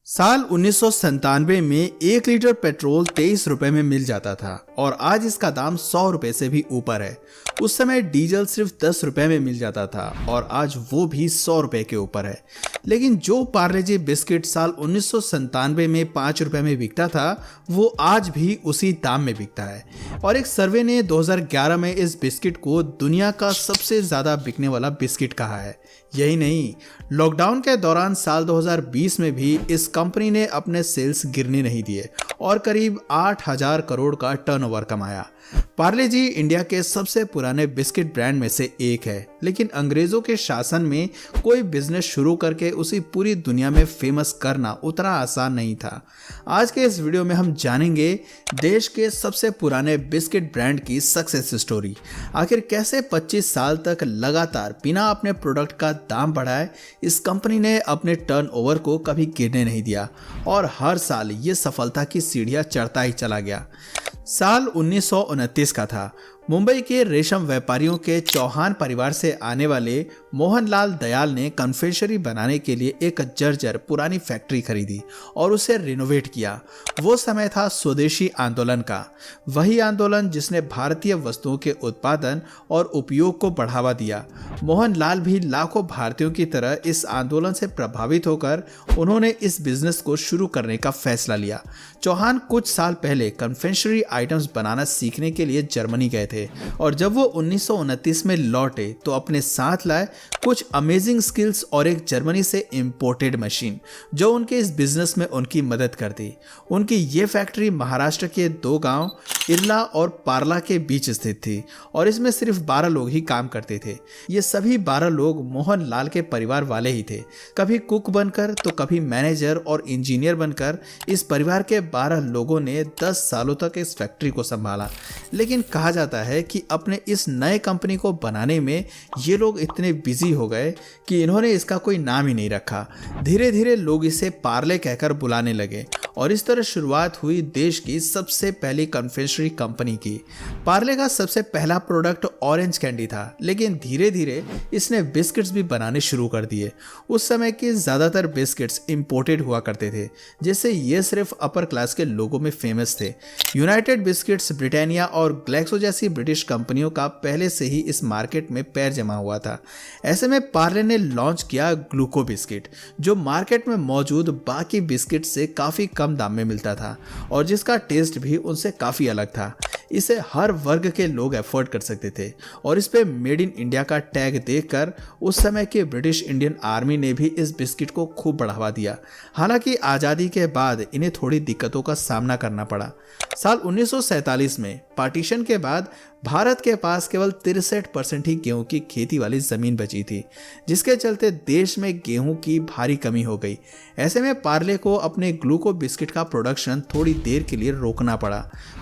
साल 1997 में 1 litre petrol 23 रुपए में मिल जाता था और आज इसका दाम 100 रुपए से भी ऊपर है। उस समय डीजल सिर्फ 10 रुपए में मिल जाता था और आज वो भी 100 रुपए के ऊपर है। लेकिन जो पार्ले जी बिस्किट साल 1997 में 5 रुपए में बिकता था वो आज भी उसी दाम में बिकता है। और एक सर्वे ने 2011 में इस बिस्किट को दुनिया का सबसे ज्यादा बिकने वाला बिस्किट कहा है। यही नहीं, लॉकडाउन के दौरान साल 2020 में भी इस कंपनी ने अपने सेल्स गिरने नहीं दिए और करीब 8,000 करोड़ का टर्नओवर कमाया। पार्ले जी इंडिया के सबसे पुराने बिस्किट ब्रांड में से एक है, लेकिन अंग्रेजों के शासन में कोई बिजनेस शुरू करके उसे पूरी दुनिया में फेमस करना उतना आसान नहीं था। आज के इस वीडियो में हम जानेंगे देश के सबसे पुराने बिस्किट ब्रांड की सक्सेस स्टोरी। आखिर कैसे 25 साल तक लगातार बिना अपने प्रोडक्ट का दाम बढ़ाए इस कंपनी ने अपने टर्नओवर को कभी गिरने नहीं दिया और हर साल ये सफलता की सीढ़ियां चढ़ता ही चला गया। साल 1929 का था। मुंबई के रेशम व्यापारियों के चौहान परिवार से आने वाले मोहनलाल दयाल ने कन्फेक्शनरी बनाने के लिए एक जर्जर पुरानी फैक्ट्री खरीदी और उसे रिनोवेट किया। वो समय था स्वदेशी आंदोलन का, वही आंदोलन जिसने भारतीय वस्तुओं के उत्पादन और उपयोग को बढ़ावा दिया। मोहनलाल भी लाखों भारतीयों की तरह इस आंदोलन से प्रभावित होकर उन्होंने इस बिजनेस को शुरू करने का फैसला लिया। चौहान कुछ साल पहले कन्फेक्शनरी आइटम्स बनाना सीखने के लिए जर्मनी गए थे और जब वो 1929 में लौटे तो अपने साथ लाए कुछ अमेजिंग स्किल्स और एक जर्मनी से इंपोर्टेड मशीन जो उनके इस बिजनेस में उनकी मदद करती। उनकी ये फैक्ट्री महाराष्ट्र के 2 गांव इरला और पार्ला के बीच स्थित थी और इसमें सिर्फ 12 लोग ही काम करते थे। ये सभी 12 लोग मोहनलाल के परिवार वाले ही थे, कभी कुक बनकर तो कभी मैनेजर और इंजीनियर बनकर इस परिवार के 12 लोगों ने 10 सालों तक इस फैक्ट्री को संभाला। लेकिन कहा जाता है कि अपने इस नए कंपनी को बनाने में ये लोग इतने बिजी हो गए कि इन्होंने इसका कोई नाम ही नहीं रखा। धीरे धीरे लोग इसे पार्ले कहकर बुलाने लगे और इस तरह शुरुआत हुई देश की सबसे पहली कन्फेक्शनरी कंपनी की। पार्ले का सबसे पहला प्रोडक्ट ऑरेंज कैंडी था, लेकिन धीरे धीरे इसने बिस्किट्स भी बनाने शुरू कर दिए। उस समय के ज्यादातर बिस्किट्स इंपोर्टेड हुआ करते थे, जिससे ये सिर्फ अपर क्लास के लोगों में फेमस थे। यूनाइटेड बिस्किट्स, ब्रिटानिया और ग्लैक्सो जैसी ब्रिटिश कंपनियों का पहले से ही इस मार्केट में पैर जमा हुआ था। ऐसे में पार्ले ने लॉन्च किया ग्लूको बिस्किट, जो मार्केट में मौजूद बाकी बिस्किट से काफी कम दाम में मिलता था और जिसका टेस्ट भी उनसे काफी अलग था। इसे हर वर्ग के लोग अफोर्ड कर सकते थे और इस पे मेड इन इंडिया का टैग देखकर उस समय के ब्रिटिश इंडियन आर्मी ने भी इस बिस्किट को खूब बढ़ावा दिया। हालांकि आज़ादी के बाद इन्हें थोड़ी दिक्कतों का सामना करना पड़ा। साल 1947 में पार्टीशन के बाद भारत के पास केवल 63% ही गेहूं की खेती वाली जमीन बची थी, जिसके चलते देश में गेहूं की भारी कमी हो गई। ऐसे में पार्ले को अपने ग्लूको बिस्किट का प्रोडक्शन थोड़ी देर के लिए रोकना पड़ा।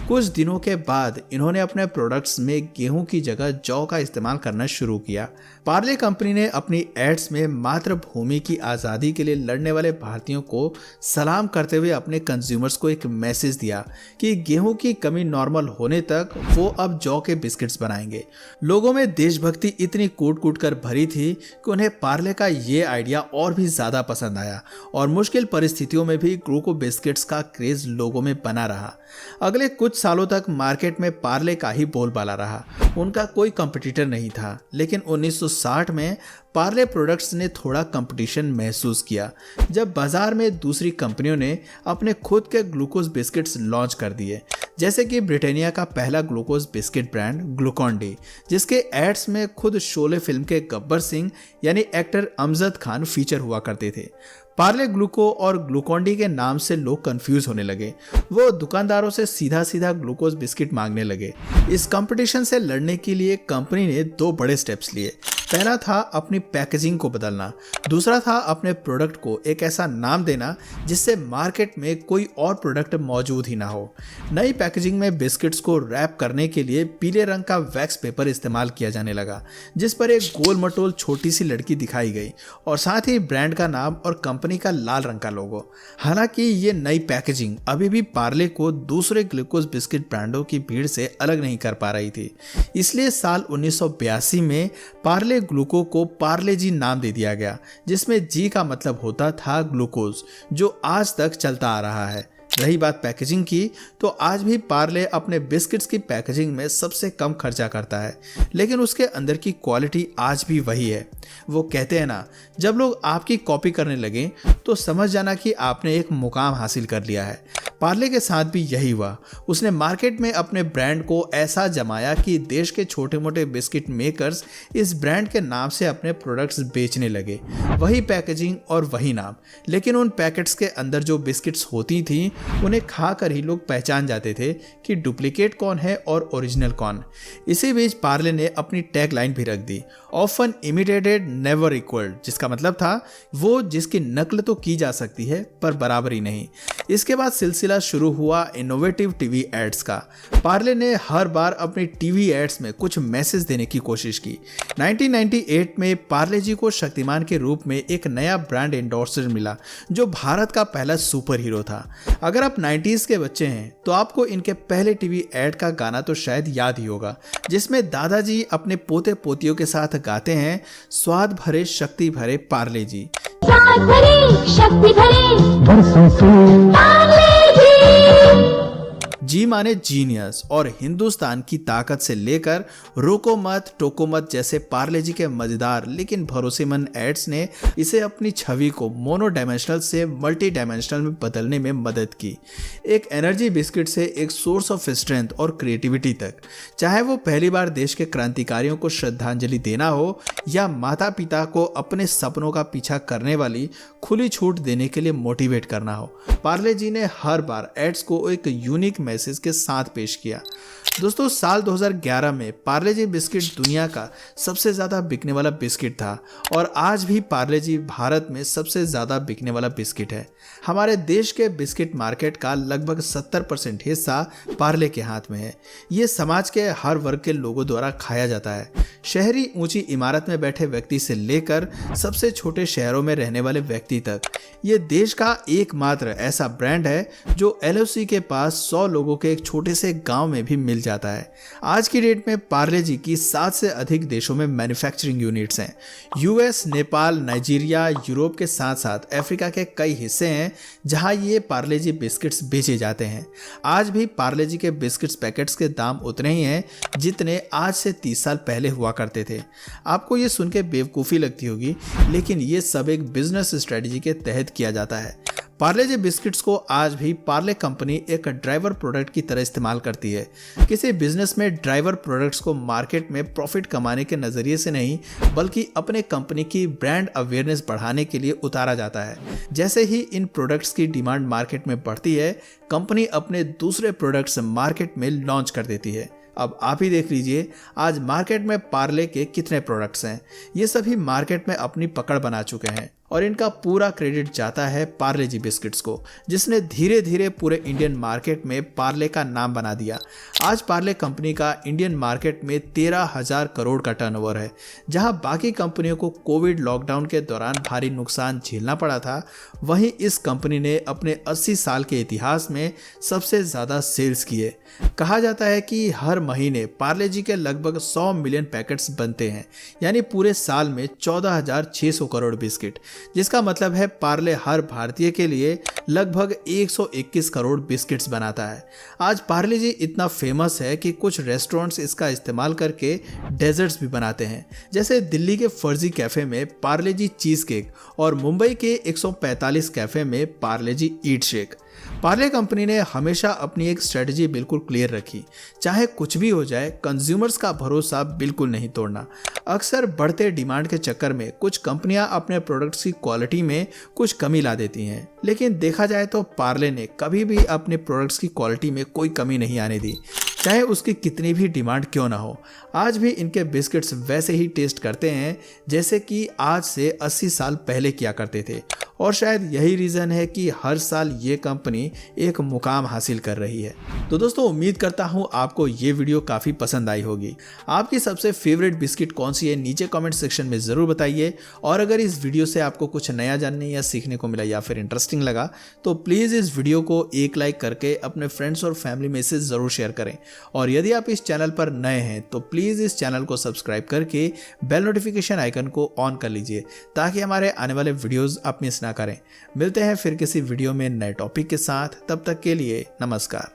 कुछ दिनों के बाद इन्होंने अपने प्रोडक्ट्स में गेहूं की जगह जौ का इस्तेमाल करना शुरू किया। पार्ले कंपनी ने अपनी एड्स में मातृभूमि की आज़ादी के लिए लड़ने वाले भारतीयों को सलाम करते हुए अपने कंज्यूमर्स को एक मैसेज दिया कि गेहूं की कमी नॉर्मल होने तक वो अब जौ के बिस्किट्स बनाएंगे। लोगों में देशभक्ति इतनी कूट कूट कर भरी थी कि उन्हें पार्ले का ये आइडिया और भी ज्यादा पसंद आया और मुश्किल परिस्थितियों में भी ग्लूको बिस्किट्स का क्रेज लोगों में बना रहा। अगले कुछ सालों तक मार्केट में पार्ले का ही बोलबाला रहा, उनका कोई कंपटीटर नहीं था। लेकिन 1960 में पार्ले प्रोडक्ट्स ने थोड़ा कंपटीशन महसूस किया जब बाजार में दूसरी कंपनियों ने अपने खुद के ग्लूकोज बिस्किट्स लॉन्च कर दिए, जैसे कि ब्रिटानिया का पहला ग्लूकोज बिस्किट ब्रांड ग्लूकॉन-डी, जिसके एड्स में खुद शोले फिल्म के गब्बर सिंह यानी एक्टर अमजद खान फीचर हुआ करते थे। पार्ले ग्लूको और ग्लूकॉन-डी के नाम से लोग कंफ्यूज होने लगे। वो दुकानदारों से सीधा सीधा ग्लूकोज बिस्किट मांगने लगे। इस कंपटीशन से लड़ने के लिए कंपनी ने 2 बड़े स्टेप्स लिए। पहला था अपनी पैकेजिंग को बदलना, दूसरा था अपने प्रोडक्ट को एक ऐसा नाम देना जिससे मार्केट में कोई और प्रोडक्ट मौजूद ही ना हो। नई पैकेजिंग में बिस्किट्स को रैप करने के लिए पीले रंग का वैक्स पेपर इस्तेमाल किया जाने लगा, जिस पर एक गोल मटोल छोटी सी लड़की दिखाई गई और साथ ही ब्रांड का नाम और कंपनी का लाल रंग का लोगो। हालांकि ये नई पैकेजिंग अभी भी पार्ले को दूसरे ग्लूकोज बिस्किट ब्रांडों की भीड़ से अलग नहीं कर पा रही थी। इसलिए साल 1982 में पार्ले पार्ले ग्लूको को पार्ले जी नाम दे दिया गया, जिसमें जी का मतलब होता था ग्लूकोज, जो आज तक चलता आ रहा है। रही बात पैकेजिंग की, तो आज भी पार्ले अपने बिस्किट्स की पैकेजिंग में सबसे कम खर्चा करता है, लेकिन उसके अंदर की क्वालिटी आज भी वही है। वो कहते हैं ना, जब लोग आपकी कॉपी करने लगे तो समझ जाना कि आपने एक मुकाम हासिल कर लिया है। पार्ले के साथ भी यही हुआ। उसने मार्केट में अपने ब्रांड को ऐसा जमाया कि देश के छोटे मोटे बिस्किट मेकर्स इस ब्रांड के नाम से अपने प्रोडक्ट्स बेचने लगे। वही पैकेजिंग और वही नाम, लेकिन उन पैकेट्स के अंदर जो बिस्किट्स होती थी उन्हें खाकर ही लोग पहचान जाते थे कि डुप्लीकेट कौन है और ओरिजिनल कौन। इसी बीच पार्ले ने अपनी टैग लाइन भी रख दी, ऑफन इमिटेटेड नेवर इक्वल्ड, जिसका मतलब था वो जिसकी नकल तो की जा सकती है पर बराबरी नहीं। इसके बाद सिलसिला शुरू हुआ इनोवेटिव टीवी एड्स का। पार्ले ने हर बार अपनी टीवी एड्स में कुछ मैसेज देने की कोशिश की। 1998 में पार्ले जी को शक्तिमान के रूप में एक नया ब्रांड एंडोर्सर मिला, जो भारत का पहला सुपर हीरो था। अगर आप 90s के बच्चे हैं तो आपको इनके पहले टीवी एड का गाना तो शायद याद ही होगा, जिसमें दादाजी अपने पोते पोतियों के साथ गाते हैं, स्वाद भरे शक्ति भरे पार्ले जी। स्वाद भरे शक्ति भरे बरसों से पार्ले जी। जी माने जीनियस और हिंदुस्तान की ताकत से लेकर रोको मत टोको मत जैसे पार्ले जी के मजेदार लेकिन भरोसेमंद एड्स ने इसे अपनी छवि को मोनो डायमेंशनल से मल्टी डायमेंशनल में बदलने में मदद की। एक एनर्जी बिस्किट से एक सोर्स ऑफ स्ट्रेंथ और क्रिएटिविटी तक, चाहे वो पहली बार देश के क्रांतिकारियों को श्रद्धांजलि देना हो या माता पिता को अपने सपनों का पीछा करने वाली खुली छूट देने के लिए मोटिवेट करना हो, पार्ले जी ने हर बार एड्स को एक यूनिक मैसेज के साथ पेश किया। दोस्तों, साल 2011 में पार्ले जी बिस्किट दुनिया का सबसे ज़्यादा बिकने वाला बिस्किट था और आज भी पार्ले जी भारत में सबसे ज़्यादा बिकने वाला बिस्किट है। हमारे देश के बिस्किट मार्केट का लगभग 70% हिस्सा पार्ले के हाथ में है। ये समाज के हर वर्ग के लोगों द्वारा खाया जाता है। शहरी ऊंची इमारत में बैठे व्यक्ति से लेकर सबसे छोटे शहरों में रहने वाले व्यक्ति तक, ये देश का एकमात्र ऐसा ब्रांड है जो LOC के पास 100 लोगों के एक छोटे से गांव में भी मिल जाता है। आज की डेट में पार्ले जी की 7 से अधिक देशों में मैन्युफैक्चरिंग यूनिट्स हैं। US, नेपाल, नाइजीरिया, यूरोप के साथ साथ अफ्रीका के कई हिस्से हैं जहां ये पार्ले जी बिस्किट्स बेचे जाते हैं। आज भी पार्ले जी के बिस्किट्स पैकेट्स के दाम उतने ही हैं जितने आज से 30 साल पहले हुआ करते थे। आपको ये सुन के बेवकूफ़ी लगती होगी, लेकिन ये सब एक बिजनेस स्ट्रेटजी के तहत किया जाता है। पार्ले जी बिस्किट्स को आज भी पार्ले कंपनी एक ड्राइवर प्रोडक्ट की तरह इस्तेमाल करती है। किसी बिजनेस में ड्राइवर प्रोडक्ट्स को मार्केट में प्रॉफिट कमाने के नज़रिए से नहीं, बल्कि अपने कंपनी की ब्रांड अवेयरनेस बढ़ाने के लिए उतारा जाता है। जैसे ही इन प्रोडक्ट्स की डिमांड मार्केट में बढ़ती है, कंपनी अपने दूसरे प्रोडक्ट्स मार्केट में लॉन्च कर देती है। अब आप ही देख लीजिए, आज मार्केट में पार्ले के कितने प्रोडक्ट्स हैं। ये सभी मार्केट में अपनी पकड़ बना चुके हैं और इनका पूरा क्रेडिट जाता है पार्ले जी बिस्किट्स को, जिसने धीरे धीरे पूरे इंडियन मार्केट में पार्ले का नाम बना दिया। आज पार्ले कंपनी का इंडियन मार्केट में 13,000 करोड़ का टर्नओवर है। जहां बाकी कंपनियों को कोविड लॉकडाउन के दौरान भारी नुकसान झेलना पड़ा था, वहीं इस कंपनी ने अपने 80 साल के इतिहास में सबसे ज़्यादा सेल्स किए। कहा जाता है कि हर महीने पार्ले जी के लगभग 100 मिलियन पैकेट्स बनते हैं, यानी पूरे साल में 14,600 करोड़ बिस्किट, जिसका मतलब है पार्ले हर भारतीय के लिए लगभग 121 करोड़ बिस्किट्स बनाता है। आज पार्ले जी इतना फेमस है कि कुछ रेस्टोरेंट्स इसका इस्तेमाल करके डेजर्ट्स भी बनाते हैं, जैसे दिल्ली के फर्जी कैफे में पार्ले जी चीज केक और मुंबई के 145 कैफे में पार्ले जी ईट शेक। पार्ले कंपनी ने हमेशा अपनी एक स्ट्रेटजी बिल्कुल क्लियर रखी, चाहे कुछ भी हो जाए कंज्यूमर्स का भरोसा बिल्कुल नहीं तोड़ना। अक्सर बढ़ते डिमांड के चक्कर में कुछ कंपनियां अपने प्रोडक्ट्स की क्वालिटी में कुछ कमी ला देती हैं, लेकिन देखा जाए तो पार्ले ने कभी भी अपने प्रोडक्ट्स की क्वालिटी में कोई कमी नहीं आने दी, चाहे उसकी कितनी भी डिमांड क्यों ना हो। आज भी इनके बिस्किट्स वैसे ही टेस्ट करते हैं जैसे कि आज से 80 साल पहले किया करते थे, और शायद यही रीज़न है कि हर साल ये कंपनी एक मुकाम हासिल कर रही है। तो दोस्तों, उम्मीद करता हूँ आपको ये वीडियो काफ़ी पसंद आई होगी। आपकी सबसे फेवरेट बिस्किट कौन सी है नीचे कमेंट सेक्शन में ज़रूर बताइए। और अगर इस वीडियो से आपको कुछ नया जानने या सीखने को मिला या फिर इंटरेस्टिंग लगा तो प्लीज़ इस वीडियो को एक लाइक करके अपने फ्रेंड्स और फैमिली में से ज़रूर शेयर करें। और यदि आप इस चैनल पर नए हैं तो प्लीज़ इस चैनल को सब्सक्राइब करके बेल नोटिफिकेशन आइकन को ऑन कर लीजिए ताकि हमारे आने वाले वीडियोस आप मिस ना करें। मिलते हैं फिर किसी वीडियो में नए टॉपिक के साथ, तब तक के लिए नमस्कार।